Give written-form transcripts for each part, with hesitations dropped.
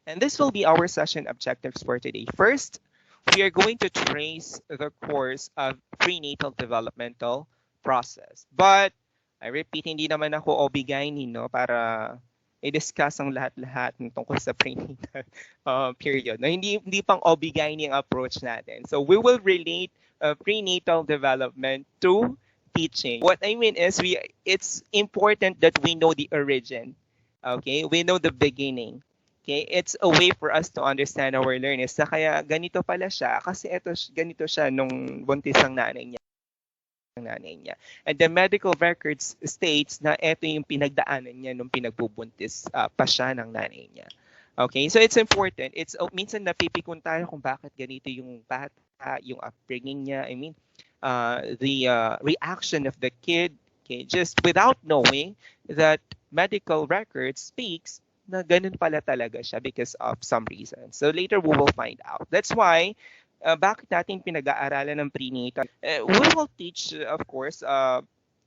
And this will be our session objectives for today. First, we are going to trace the course of prenatal developmental process. But, I repeat, hindi naman ako OB-GYN, no, para i-discuss ang lahat-lahat ng tungkol sa prenatal period. No, hindi pang OB-GYN yung approach natin. So, we will relate prenatal development to teaching. What I mean is, it's important that we know the origin. Okay? We know the beginning. Okay, it's a way for us to understand our learners na kaya ganito pala siya kasi ganito siya nung buntis ang nanay niya. And the medical records states na ito yung pinagdaanan niya nung pinagbubuntis pa siya ng nanay niya. Okay, so it's important. It's minsan napipikon tayo kung bakit ganito yung bata, yung upbringing niya. I mean, the reaction of the kid, okay, just without knowing that medical record speaks na ganun pala talaga siya because of some reason. So later we will find out. That's why, bakit natin pinag-aaralan ng prenatal? We will teach, of course,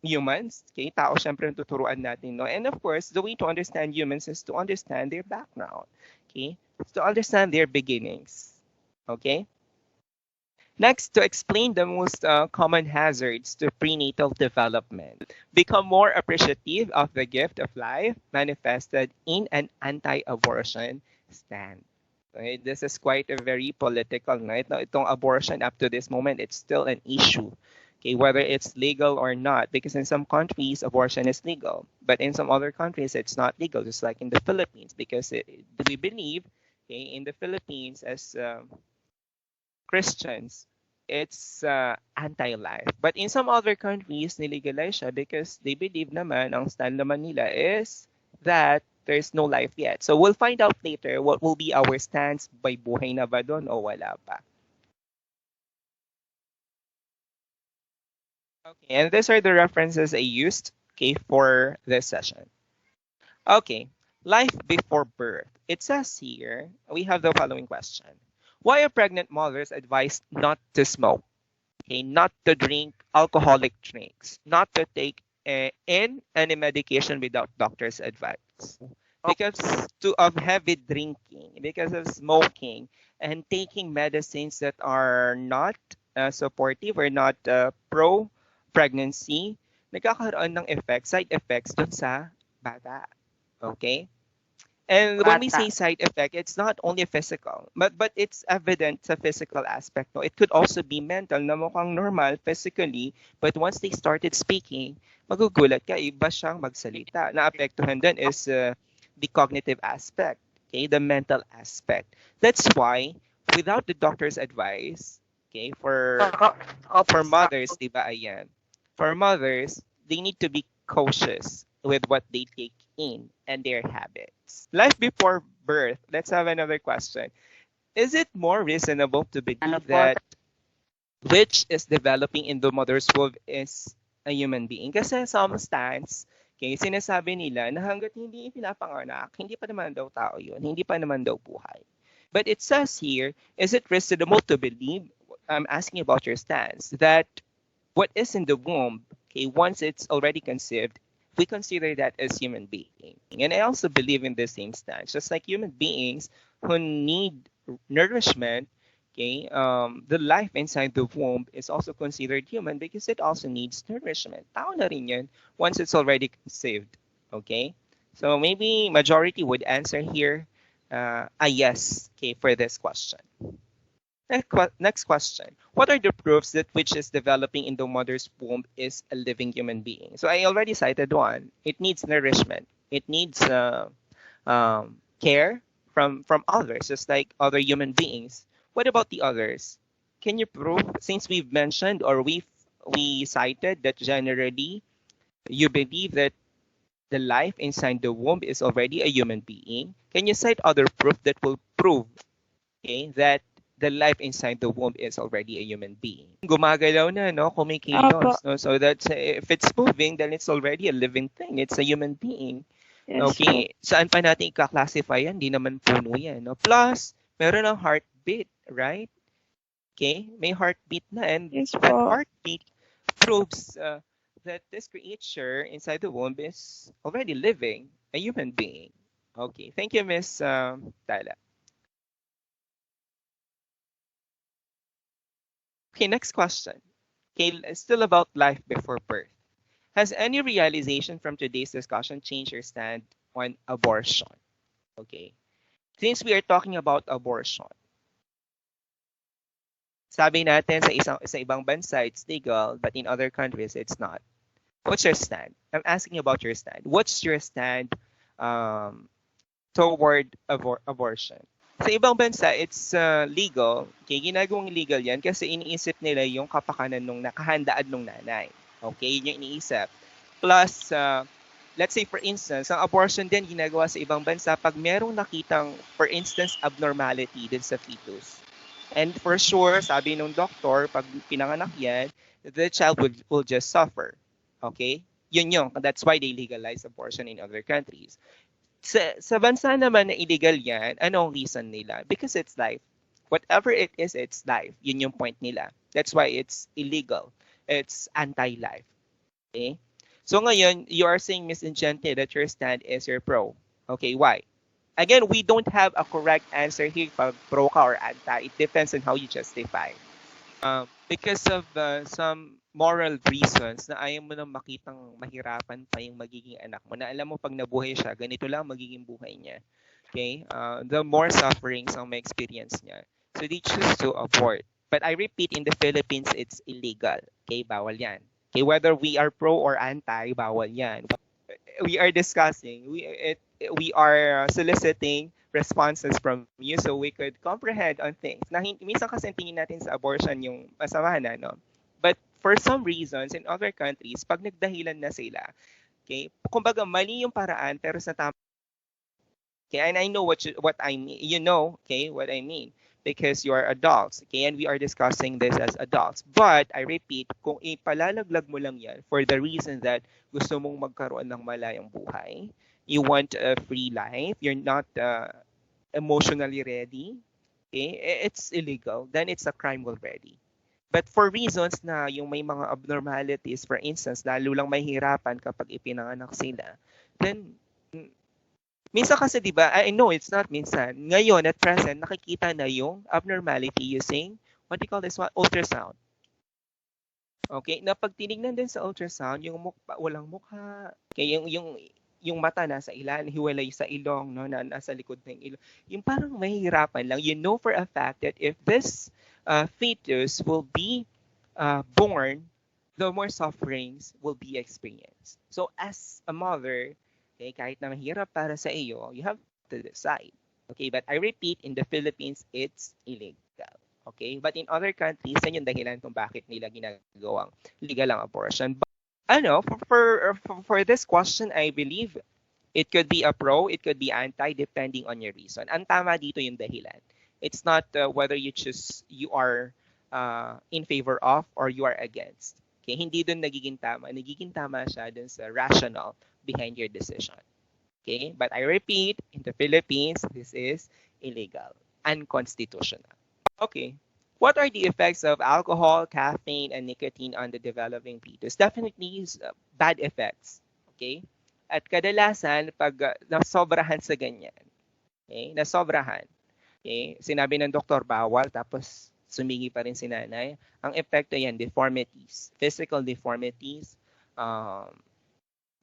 humans. Okay, tao syempre ang tuturuan natin, no? And of course, the way to understand humans is to understand their background. Okay, to understand their beginnings. Okay. Next, to explain the most common hazards to prenatal development. Become more appreciative of the gift of life manifested in an anti-abortion stand. Right? This is quite a very political, right? Now, itong abortion up to this moment, it's still an issue. Okay, whether it's legal or not, because in some countries, abortion is legal. But in some other countries, it's not legal, just like in the Philippines, because we believe, okay, in the Philippines as Christians, it's anti-life. But in some other countries, nilegalize siya because they believe naman, ang stand naman nila is that there's no life yet. So we'll find out later what will be our stance, by buhay na ba doon o wala pa. Okay, and these are the references I used, okay, for this session. Okay, life before birth. It says here, we have the following question. Why are pregnant mothers advised not to smoke? Okay, not to drink alcoholic drinks, not to take in any medication without doctor's advice. Because of heavy drinking, because of smoking, and taking medicines that are not supportive or not pro-pregnancy, nagkakaroon ng side effects dun sa bata. Okay? And when we say side effect, it's not only physical, but it's evident sa physical aspect. No? It could also be mental na mukhang normal physically, but once they started speaking, magugulat ka, iba siyang magsalita. Naapektuhan din is the cognitive aspect, okay, the mental aspect. That's why, without the doctor's advice, okay, for mothers, di ba, ayan, for mothers, they need to be cautious with what they take in and their habits. Life before birth. Let's have another question. Is it more reasonable to believe that which is developing in the mother's womb is a human being? Kasi some stance, okay, sinasabi nila na hanggat hindi pinapanganak, hindi pa naman daw tao yun, hindi pa naman daw buhay. But it says here, is it reasonable to believe, I'm asking about your stance, that what is in the womb, okay, once it's already conceived, we consider that as human being. And I also believe in the same stance. Just like human beings who need nourishment, okay, the life inside the womb is also considered human because it also needs nourishment. Tao na rin yun once it's already conceived. Okay? So maybe majority would answer here a yes, okay, for this question. Next question. What are the proofs that which is developing in the mother's womb is a living human being? So I already cited one. It needs nourishment. It needs care from others, just like other human beings. What about the others? Can you prove, since we've mentioned or we cited that generally you believe that the life inside the womb is already a human being, can you cite other proof that will prove, okay, that the life inside the womb is already a human being? Gumagalaw na, no? Kumikilos, no? So that's, if it's moving, then it's already a living thing. It's a human being. Yes, okay, saan pa natin i-classify yan? Di naman puno yan, no? Plus, meron ng heartbeat, right? Okay, may heartbeat na, and yes, that heartbeat proves that this creature inside the womb is already living, a human being. Okay, thank you, Miss Tala. Okay, next question. Okay, still about life before birth. Has any realization from today's discussion changed your stand on abortion? Okay. Since we are talking about abortion, sabi natin sa ibang bansa it's legal, but in other countries it's not. What's your stand? I'm asking about your stand. What's your stand um, toward abortion? Sa ibang bansa, it's legal. Okay, ginagawang legal yan kasi iniisip nila yung kapakanan ng nakahandaan ng nanay. Okay, yun yung iniisip. Plus, let's say for instance, ang abortion din ginagawa sa ibang bansa pag merong nakitang, for instance, abnormality din sa fetus. And for sure, sabi nung doctor, pag pinanganak yan, the child will just suffer. Okay? Yun yung. That's why they legalize abortion in other countries. Sa bansa naman na illegal yan, anong reason nila? Because it's life. Whatever it is, it's life. Yun yung point nila. That's why it's illegal. It's anti-life. Okay? So ngayon, you are saying, Ms. Ingente, that your stand is your pro. Okay, why? Again, we don't have a correct answer here pag pro ka or anti. It depends on how you justify. Because of some moral reasons na ayaw mo nang makitang mahirapan pa yung magiging anak mo, na alam mo pag nabuhay siya, ganito lang magiging buhay niya. Okay? The more sufferings ang may experience niya. So they choose to abort. But I repeat, in the Philippines, it's illegal. Okay? Bawal yan. Okay? Whether we are pro or anti, bawal yan. We are discussing, we are soliciting responses from you so we could comprehend on things. Na minsan kasi tingin natin sa abortion yung masama na, no? But for some reasons, in other countries, pag nagdahilan na sila, okay, kumbaga mali yung paraan pero sa tama. Okay, and I know what I mean. You know, okay, what I mean. Because you are adults, okay, and we are discussing this as adults. But I repeat, kung ipalalaglag mo lang yan for the reason that gusto mong magkaroon ng malayang buhay, you want a free life, you're not emotionally ready, okay, it's illegal, then it's a crime already. But for reasons na yung may mga abnormalities, for instance, lalo lang mahirapan kapag ipinanganak sila, then minsan kasi 'di ba, I know it's not minsan. Ngayon at present nakikita na yung abnormality using what do you call this one? Ultrasound. Okay, na pag tinignan din sa ultrasound, yung walang mukha. Okay, yung mata nasa ilalim, hiwalay sa ilong, no, na nasa likod ng ilong. Yung parang mahihirapan lang. You know for a fact that if this fetus will be born, the more sufferings will be experienced. So as a mother, okay, kahit na mahirap para sa iyo, you have to decide. Okay, but I repeat, in the Philippines, it's illegal. Okay, but in other countries, yan yung dahilan kung bakit nila ginagawang legal ang abortion. But, for this question, I believe it could be a pro, it could be anti, depending on your reason. Ang tama dito yung dahilan. It's not whether you are in favor of or you are against. Okay, hindi dun nagiging tama. Nagiging tama siya dun sa rational behind your decision. Okay, but I repeat, in the Philippines, this is illegal, unconstitutional. Okay, what are the effects of alcohol, caffeine, and nicotine on the developing fetus? Definitely bad effects. Okay, at kadalasan pag nasobrahan sa ganyan, okay, nasobrahan, okay, sinabi ng doktor bawal tapos sumingi pa rin si nanay, ang epekto yan, deformities, physical deformities,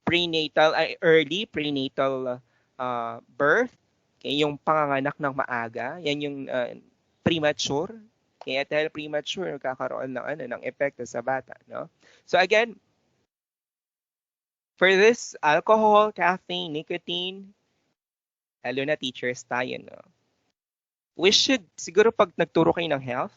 prenatal, early prenatal birth, okay, yung panganganak ng maaga, yan yung premature. Okay, at dahil premature, kakaroon ng epekto sa bata, no? So again, for this alcohol, caffeine, nicotine, lalo na teachers tayo, no? We should, siguro pag nagturo kayo ng health,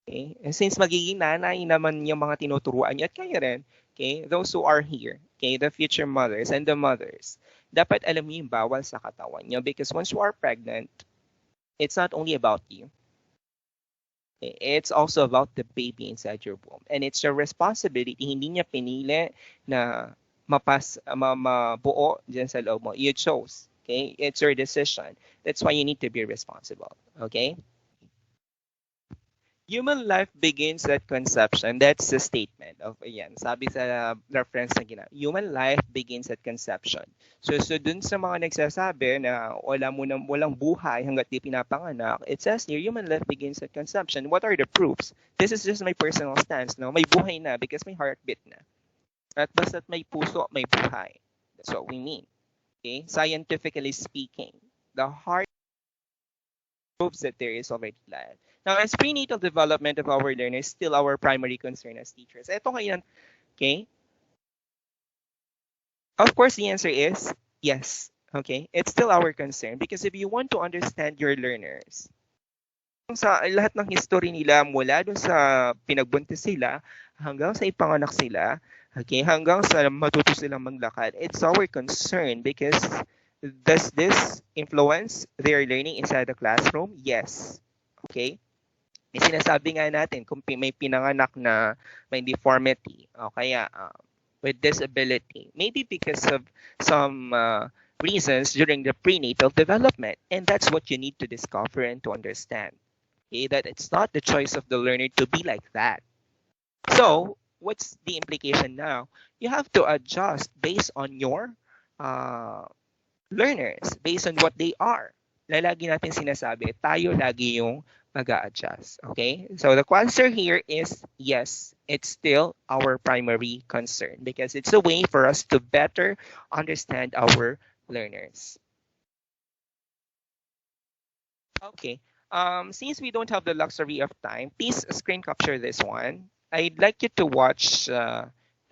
okay, since magiging nanay naman yung mga tinuturuan niyo at kayo rin, okay, those who are here, okay, the future mothers and the mothers, dapat alam niyo yung bawal sa katawan niyo because once you are pregnant, it's not only about you. It's also about the baby inside your womb. And it's your responsibility, hindi niya pinili na mabuo dyan sa loob mo. You chose. Okay? It's your decision. That's why you need to be responsible. Okay? Human life begins at conception. That's the statement of ayan. Sabi sa reference na human life begins at conception. So dun sa mga nagsasabi na walang buhay hanggat di pinapanganak, it says here, human life begins at conception. What are the proofs? This is just my personal stance. No? May buhay na because may heartbeat na. At basta't may puso, may buhay. That's what we mean. Okay? Scientifically speaking, the heart proves that there is already life. Now, as prenatal development of our learners still our primary concern as teachers. Ito ngayon, okay? Of course, the answer is yes. Okay? It's still our concern because if you want to understand your learners, sa lahat ng history nila mula dun sa pinagbuntis sila hanggang sa ipanganak sila, okay, hanggang sa matuto silang maglakad, it's our concern because does this influence their learning inside the classroom? Yes. Okay? May sinasabi nga natin kung may pinanganak na may deformity o kaya with disability, maybe because of some reasons during the prenatal development. And that's what you need to discover and to understand. Okay? That it's not the choice of the learner to be like that. So, what's the implication now? You have to adjust based on your learners, based on what they are. Lagi natin sinasabi, tayo lagi yung mag-a-adjust. Okay? So the answer here is yes, it's still our primary concern because it's a way for us to better understand our learners. Okay. Since we don't have the luxury of time, please screen capture this one. I'd like you to watch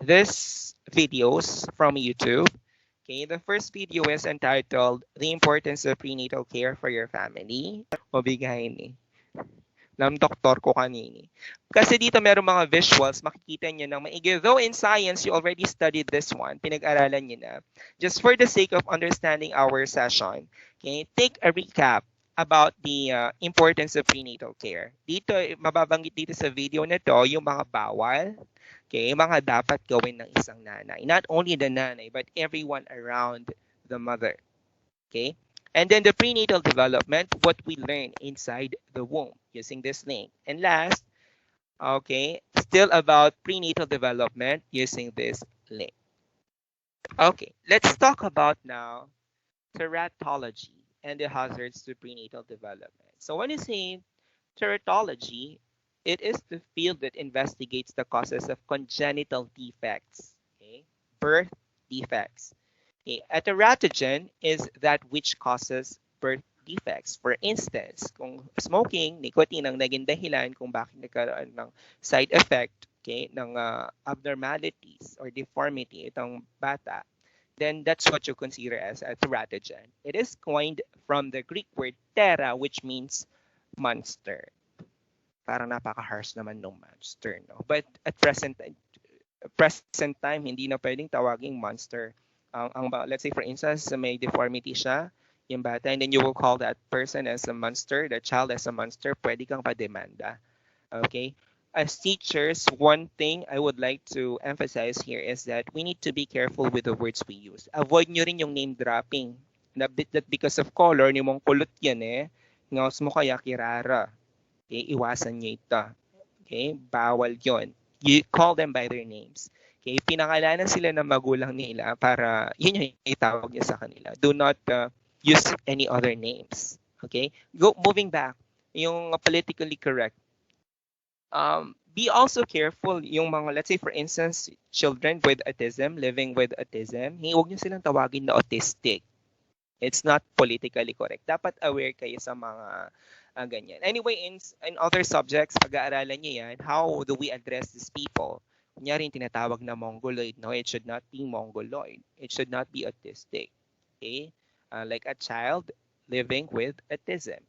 this videos from YouTube. Okay, the first video is entitled The Importance of Prenatal Care for Your Family. Mabigayin eh. Ng doktor ko kanini. Kasi dito meron mga visuals, makikita nyo ng maigi. Though in science, you already studied this one, pinag-aralan nyo na. Just for the sake of understanding our session, okay, take a recap about the importance of prenatal care. Dito, mababanggit dito sa video na to, yung mga bawal, okay, mga dapat gawin ng isang nanay. Not only the nanay, but everyone around the mother. Okay? And then the prenatal development, what we learn inside the womb using this link. And last, okay, still about prenatal development using this link. Okay, let's talk about now teratology and the hazards to prenatal development. So when you say teratology, it is the field that investigates the causes of congenital defects, okay? Birth defects. Okay. A teratogen is that which causes birth defects. For instance, kung smoking, nicotine ang naging dahilan kung bakit nagkaroon ng side effect, okay, ng abnormalities or deformity itong bata, then that's what you consider as a teratogen. It is coined from the Greek word tera, which means monster. Parang napaka-harsh naman ng monster, no? But at present time, hindi na pwedeng tawaging monster. Let's say for instance, may deformity siya, yung bata, and then you will call that person as a monster, the child as a monster, pwede kang pa-demanda. Okay? As teachers, one thing I would like to emphasize here is that we need to be careful with the words we use. Avoid nyo rin yung name dropping. That because of color, ni mong kulot yan eh. Ngaws mo kaya kirara. Okay? Iwasan nyo ito. Okay? Bawal yon. You call them by their names. Okay, pinangalanan sila ng magulang nila para yun yung itawag niya sa kanila. Do not use any other names. Okay? Moving back, yung politically correct. Be also careful yung mga, let's say for instance, children with autism, living with autism, huwag niyo silang tawagin na autistic. It's not politically correct. Dapat aware kayo sa mga ganyan. Anyway, in other subjects, pag-aaralan niyo yan, how do we address these people? Kunyari yung tinatawag na mongoloid. No, it should not be mongoloid. It should not be autistic. Okay? Like a child living with autism.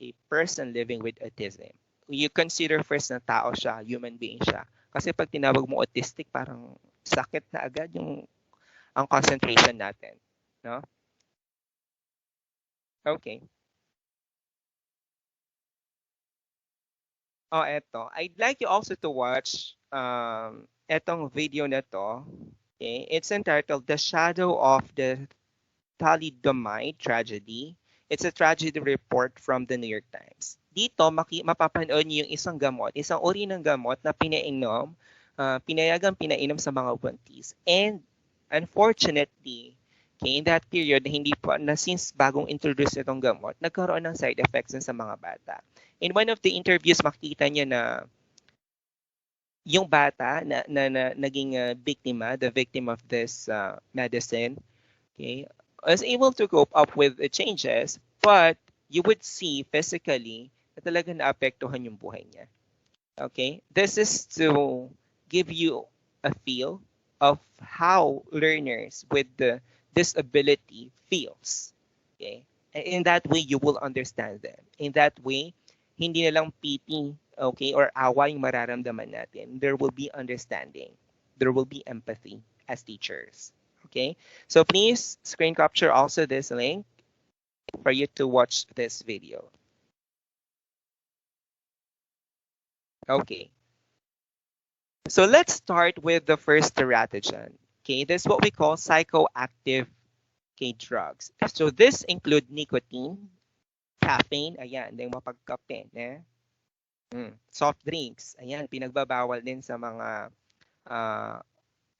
A person living with autism. You consider first na tao siya, human being siya. Kasi pag tinawag mo autistic, parang sakit na agad yung ang concentration natin. No? Okay. Oh, eto. I'd like you also to watch etong video na to. Okay? It's entitled The Shadow of the Thalidomide Tragedy. It's a tragedy report from the New York Times. dito mapapanood niyo yung isang gamot, isang uri ng gamot na pinayagang pinainom sa mga buntis. And unfortunately, okay, in that period, hindi pa, na since bagong introduce itong gamot, nagkaroon ng side effects sa mga bata. In one of the interviews, makita niya na yung bata na naging biktima, the victim of this medicine, okay, was able to cope up with the changes, but you would see physically na talaga naapektuhan yung buhay niya. Okay? This is to give you a feel of how learners with the disability feels. Okay? In that way, you will understand them. In that way, hindi na lang pity, okay, or awa yung mararamdaman natin. There will be understanding. There will be empathy as teachers. Okay? So please screen capture also this link for you to watch this video. Okay. So let's start with the first teratogen. Okay, this is what we call psychoactive, okay, drugs. So this include nicotine, caffeine, ayan, yung mapagkape, soft drinks, ayan, pinagbabawal din sa mga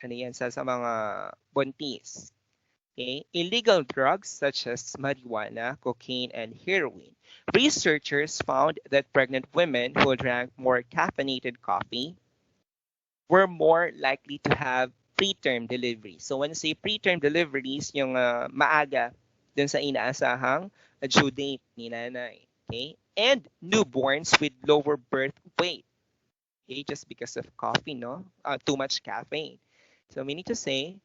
ano yan, sa mga buntis. Okay, illegal drugs such as marijuana, cocaine, and heroin. Researchers found that pregnant women who drank more caffeinated coffee were more likely to have preterm deliveries. So when I say preterm deliveries, yung maaga dun sa inaasahang due date ni nanay. Okay? And newborns with lower birth weight. Okay? Just because of coffee, no? Too much caffeine. So meaning to say,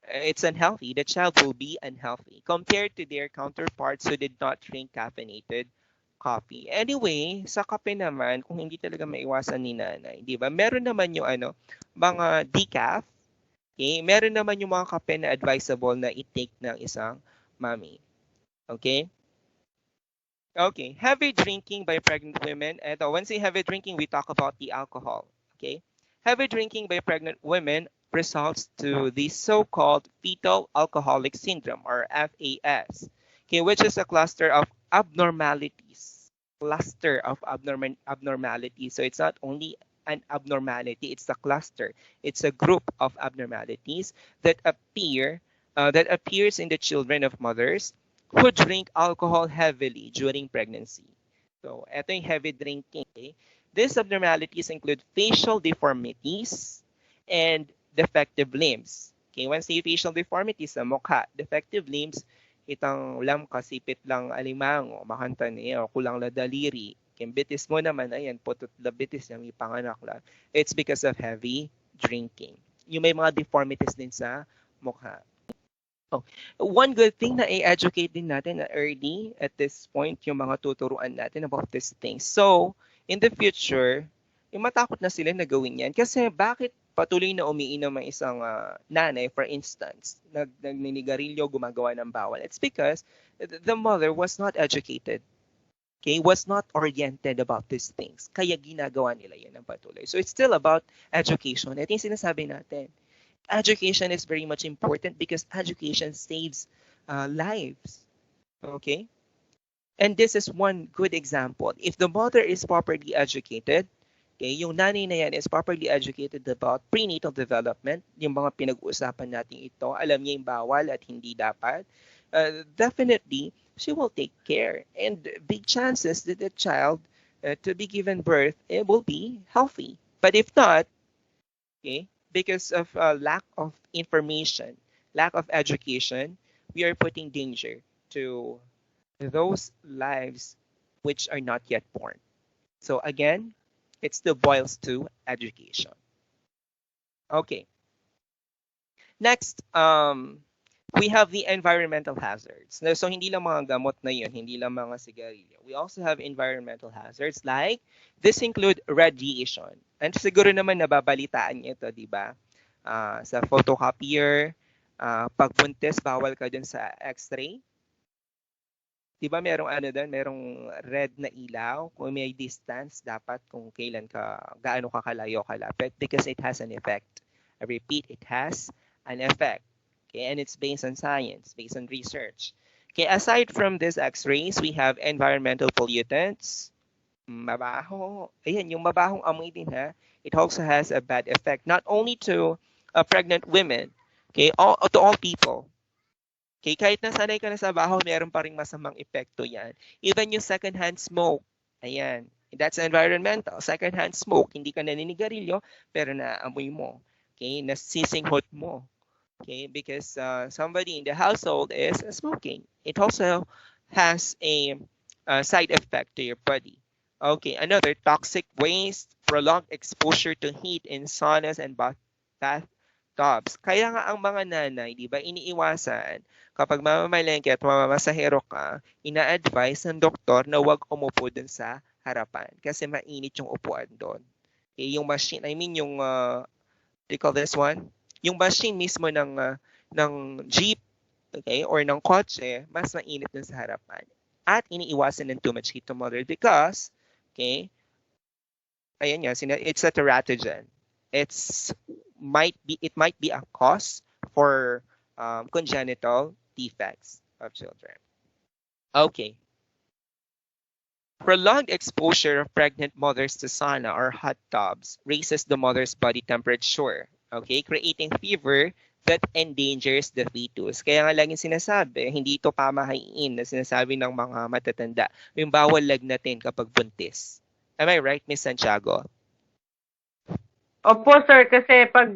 it's unhealthy. The child will be unhealthy compared to their counterparts who did not drink caffeinated coffee. Anyway, sa kape naman, kung hindi talaga maiwasan ni nanay, di ba? Meron naman yung mga decaf, okay? Meron naman yung mga kape na advisable na i-take ng isang mommy. Okay? Okay, heavy drinking by pregnant women. And when say heavy drinking, we talk about the alcohol. Okay? Heavy drinking by pregnant women results to the so-called fetal alcoholic syndrome, or FAS, okay, which is a cluster of abnormalities. Cluster of abnormalities. So it's not only an abnormality, it's a cluster. It's a group of abnormalities that appears in the children of mothers who drink alcohol heavily during pregnancy. So, ito yung heavy drinking. Okay? These abnormalities include facial deformities and defective limbs. Okay, when say facial deformities sa mukha, defective limbs, itang lam kasipit lang alimango, makanta niya, o kulang la daliri. Kimbitis mo naman, ayan, putot labitis yung ipanganak lang. It's because of heavy drinking. Yung may mga deformities din sa mukha. Oh, one good thing na i-educate din natin na early at this point yung mga tuturuan natin about these things. So, in the future, yung matakot na sila na gawin yan. Kasi bakit patuloy na umiinom ang isang nanay, for instance, nagninigarilyo, gumagawa ng bawal? It's because the mother was not educated. Okay, was not oriented about these things. Kaya ginagawa nila yan ng patuloy. So, it's still about education. Ito yung sinasabi natin. Education is very much important because education saves lives. Okay? And this is one good example. If the mother is properly educated, okay, yung nanay na yan is properly educated about prenatal development, yung mga pinag-uusapan natin ito, alam niya yung bawal at hindi dapat, definitely, she will take care. And big chances that the child to be given birth, it will be healthy. But if not, okay, because of lack of information, lack of education, we are putting danger to those lives which are not yet born. So again, it still boils to education. Okay. Next, we have the environmental hazards. So hindi lang mga gamot na yun, hindi lang mga sigarilyo. We also have environmental hazards like this include radiation. And siguro naman nababalitaan niyo ito, di ba? Sa photocopier, pagbuntis, bawal ka dun sa x-ray. Di ba merong merong red na ilaw. Kung may distance, dapat kung kailan gaano ka kalayo kalapit because it has an effect. I repeat, it has an effect. Okay, and it's based on science, based on research. Okay, aside from these x-rays, we have environmental pollutants. Mabaho. Ayan, yung mabahong amoy din ha. It also has a bad effect not only to pregnant women, okay, to all people. Okay, kahit nasanay ka na sa baho, meron pa ring masamang epekto yan. Even yung secondhand smoke, ayan, that's environmental. Secondhand smoke, hindi ka naninigarilyo, pero naamoy mo. Okay, nasisinghot mo. Okay, because somebody in the household is smoking. It also has a side effect to your body. Okay, another toxic waste, prolonged exposure to heat in saunas and bathtubs. Kaya nga ang mga nanay, di ba, iniiwasan kapag mamamalengke at mamamasahero ka, ina-advise ng doktor na huwag umupo dun sa harapan kasi mainit yung upuan doon. Okay, yung machine, I mean yung they call this one? Yung machine mismo ng jeep, okay, or ng kotse, mas mainit dun sa harapan. At iniiwasan ng too much heat to mother because, okay, ayan nga, it's a teratogen. It might be a cause for congenital defects of children. Okay. Prolonged exposure of pregnant mothers to sauna or hot tubs raises the mother's body temperature, okay, creating fever that endangers the fetus. Kaya nga laging sinasabi, hindi ito pamahain na sinasabi ng mga matatanda. Yung bawal lagnatin kapag buntis. Am I right, Miss Santiago? Opo, sir, kasi pag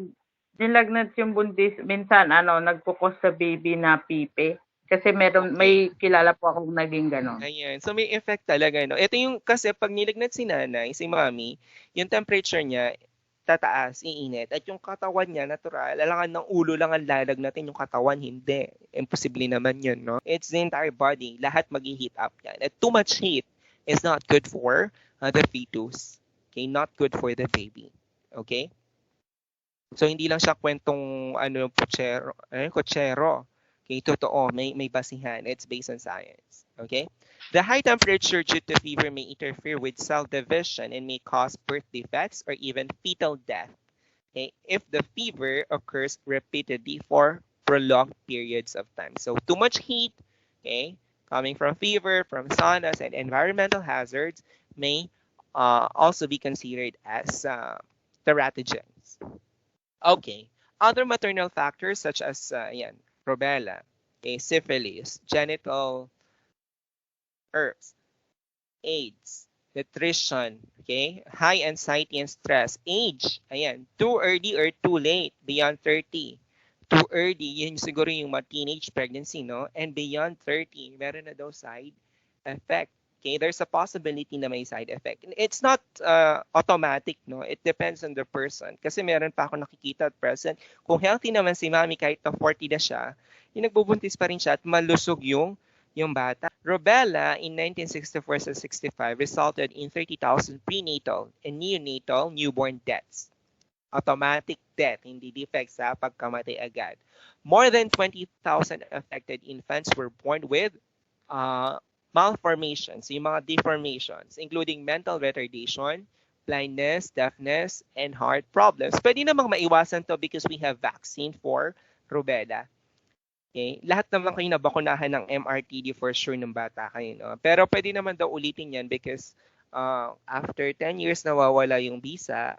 nilagnat yung buntis, minsan nagpukos sa baby na pipi. Kasi may kilala po akong naging gano'n. Ayan. So may effect talaga, no? Ito yung kasi pag nilagnat si nanay, si mommy, yung temperature niya tataas, iinit. At yung katawan niya, natural, alangan ng ulo lang ang lalagnatin, yung katawan, hindi. Imposible naman yun, no? It's the entire body. Lahat mag-heat up yan. At too much heat is not good for the fetus. Okay? Not good for the baby. Okay? So hindi lang siya kwentong kutsero. Okay, totoo, may basihan. It's based on science. Okay? The high temperature due to fever may interfere with cell division and may cause birth defects or even fetal death. Okay? If the fever occurs repeatedly for prolonged periods of time. So too much heat, okay, coming from fever, from saunas, and environmental hazards may also be considered as teratogens. Okay. Other maternal factors such as Rubella, okay, syphilis, genital herpes, AIDS, nutrition, okay, high anxiety and stress, age, ayan, too early or too late, beyond 30. Too early, yun siguro yung mga teenage pregnancy, no? And beyond 30, meron na daw side effect. Okay, there's a possibility na may side effect. It's not automatic, no? It depends on the person. Kasi meron pa ako nakikita at present. Kung healthy naman si mami kahit na 40 na siya, yung nagbubuntis pa rin siya at malusog yung bata. Rubella in 1964 to 65 resulted in 30,000 prenatal and neonatal newborn deaths. Automatic death, hindi defects sa pagkamatay agad. More than 20,000 affected infants were born with malformations, yung mga deformations, including mental retardation, blindness, deafness, and heart problems. Pwede namang maiwasan to because we have vaccine for rubella. Okay? Lahat naman kayo nabakunahan ng MRTD for sure ng bata kayo. No? Pero pwede naman daw ulitin yan because after 10 years nawawala yung visa,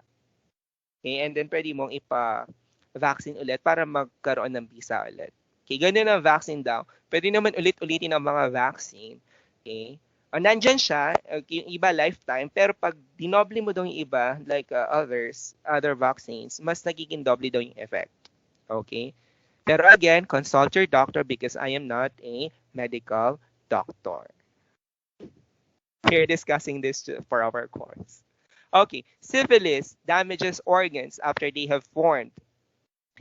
okay? And then pwede mong ipa-vaccine ulit para magkaroon ng visa ulit. Okay, ganun ang vaccine daw. Pwede naman ulit-ulitin ang mga vaccine. Okay? Nandyan siya, yung iba lifetime, pero pag dinoble mo daw yung iba, like other vaccines, mas nagiging doble daw yung effect. Okay? Pero again, consult your doctor because I am not a medical doctor. We're discussing this for our course. Okay, syphilis damages organs after they have formed.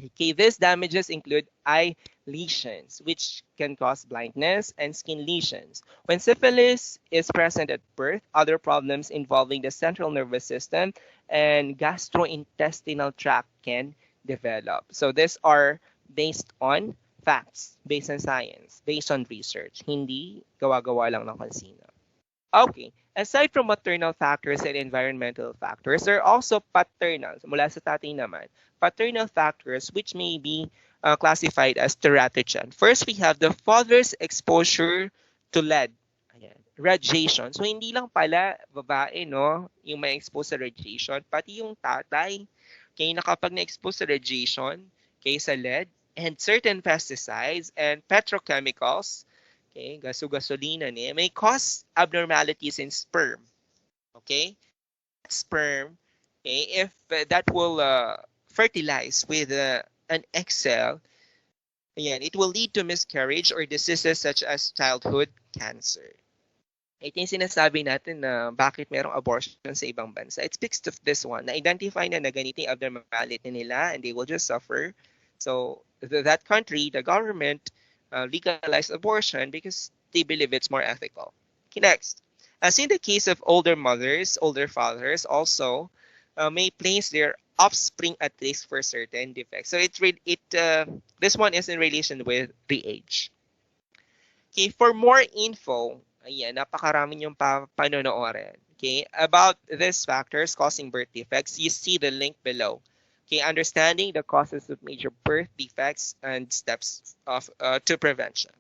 Okay, these damages include eye lesions, which can cause blindness, and skin lesions. When syphilis is present at birth, other problems involving the central nervous system and gastrointestinal tract can develop. So these are based on facts, based on science, based on research. Hindi gawa-gawa lang ng kansino. Okay, aside from maternal factors and environmental factors, there are also paternal, mula sa tatay naman, paternal factors which may be classified as teratogen. First, we have the father's exposure to lead. Ayan. radiation. So, hindi lang pala babae, no, yung may expose sa radiation, pati yung tatay. Okay, na kapag na-expose sa radiation, okay, sa lead, and certain pesticides and petrochemicals, okay, gasolina niya, may cause abnormalities in sperm. Okay? Sperm, okay, if that will fertilize with an egg cell, ayan, it will lead to miscarriage or diseases such as childhood cancer. Ito yung sinasabi natin na bakit merong abortion sa ibang bansa. It speaks to this one. Na-identify na ganito yung abnormality nila and they will just suffer. So, that country, the government, legalized abortion because they believe it's more ethical. Okay, next. As in the case of older mothers, older fathers also may place their offspring at risk for certain defects. So, this one is in relation with the age. Okay, for more info, ayan, napakarami niyong panonoorin. Okay, about these factors causing birth defects, you see the link below. Okay, understanding the causes of major birth defects and steps of to prevention.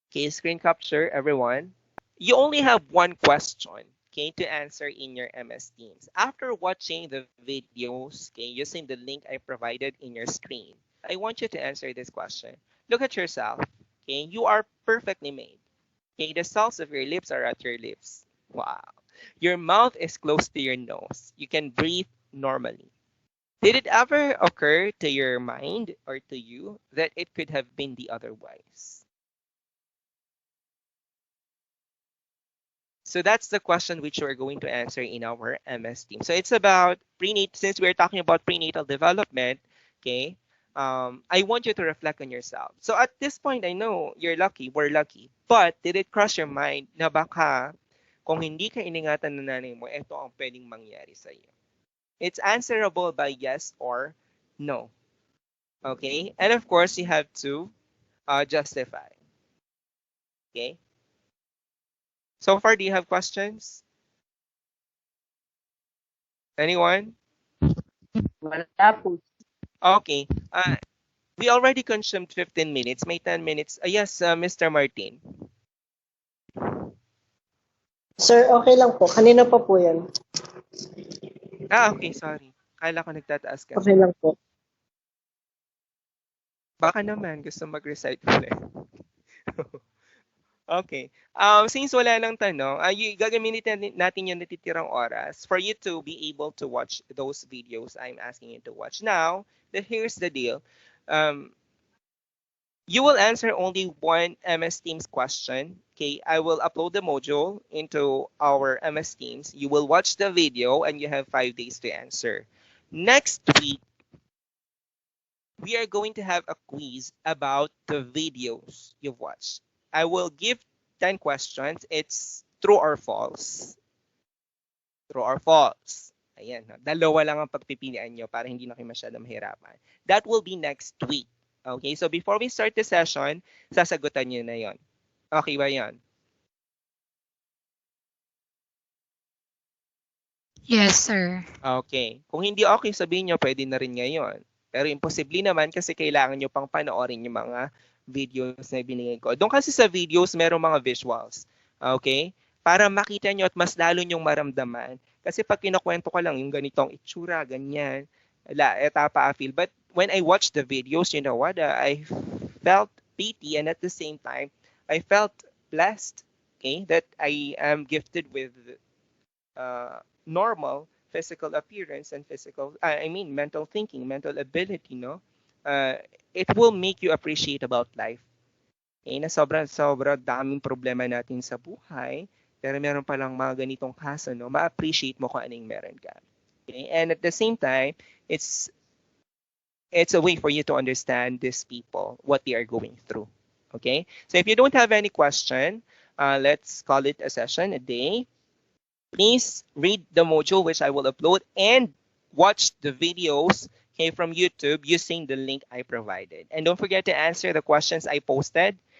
Okay, screen capture, everyone. You only have one question, okay, to answer in your MS Teams. After watching the videos, okay, using the link I provided in your screen, I want you to answer this question. Look at yourself. Okay, you are perfectly made. Okay, the cells of your lips are at your lips. Wow. Your mouth is close to your nose. You can breathe normally. Did it ever occur to your mind or to you that it could have been the otherwise? So that's the question which we're going to answer in our MS team. So it's about prenatal, since we're talking about prenatal development, okay, I want you to reflect on yourself. So at this point, I know you're lucky, we're lucky. But did it cross your mind na baka kung hindi ka iningatan ng nanay mo, ito ang pwedeng mangyari sa iyo? It's answerable by yes or no. Okay? And of course, you have to justify. Okay? So far, do you have questions? Anyone? Wala po. Okay. We already consumed 15 minutes. May 10 minutes. Yes, Mr. Martin. Sir, okay lang po. Kanina pa po yan. Okay. Sorry. Kala ko nagtataas ka. Okay lang po. Baka naman gusto mag-recite ulit. Okay. Since wala nang tanong, gagamitin natin yung natitirang oras for you to be able to watch those videos I'm asking you to watch. Now, here's the deal. You will answer only one MS Teams question. Okay, I will upload the module into our MS Teams. You will watch the video and you have 5 days to answer. Next week, we are going to have a quiz about the videos you've watched. I will give 10 questions. It's true or false. True or false. Ayan, dalawa lang ang pagpipilian nyo para hindi na kayo masyadong mahirapan. That will be next week. Okay, so before we start the session, sasagutan nyo na yon. Okay ba yan? Yes, sir. Okay. Kung hindi okay, sabihin nyo, pwede na rin ngayon. Pero imposible naman kasi kailangan nyo pang panoorin yung mga videos na binigay ko. Doon kasi sa videos, merong mga visuals. Okay? Para makita nyo at mas lalo nyong maramdaman. Kasi pag kinukwento ko lang yung ganitong itsura, ganyan, etapa I feel. But when I watched the videos, you know what? I felt pity and at the same time, I felt blessed, okay, that I am gifted with normal physical appearance and mental thinking, mental ability, no? It will make you appreciate about life. Okay, na sobra daming problema natin sa buhay, pero meron palang mga ganitong kaso, no? Ma-appreciate mo kung anong meron ka. Okay? And at the same time, it's a way for you to understand these people, what they are going through. Okay? So if you don't have any question, let's call it a session, a day. Please read the module which I will upload and watch the videos, okay, from YouTube using the link I provided. And don't forget to answer the questions I posted.